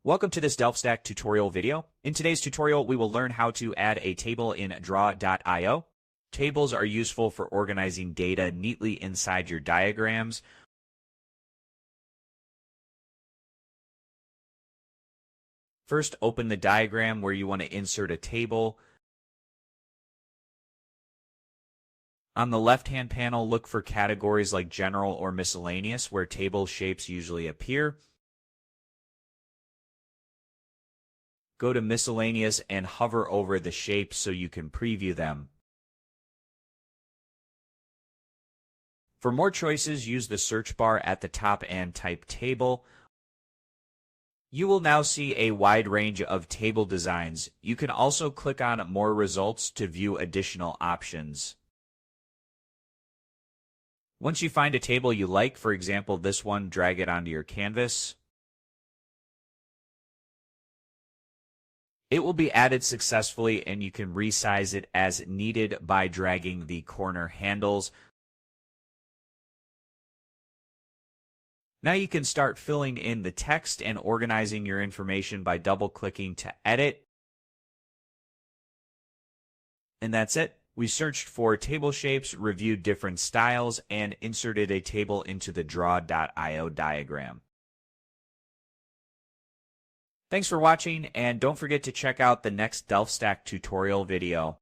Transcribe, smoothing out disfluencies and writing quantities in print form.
Welcome to this DelfStack tutorial video. In today's tutorial, we will learn how to add a table in draw.io. Tables are useful for organizing data neatly inside your diagrams. First, open the diagram where you want to insert a table. On the left-hand panel, look for categories like General or Miscellaneous, where table shapes usually appear. Go to Miscellaneous and hover over the shapes so you can preview them. For more choices, use the search bar at the top and type Table. You will now see a wide range of table designs. You can also click on More Results to view additional options. Once you find a table you like, for example this one, drag it onto your canvas. It will be added successfully and you can resize it as needed by dragging the corner handles. Now you can start filling in the text and organizing your information by double-clicking to edit. And that's it. We searched for table shapes, reviewed different styles, and inserted a table into the draw.io diagram. Thanks for watching, and don't forget to check out the next DelfStack tutorial video.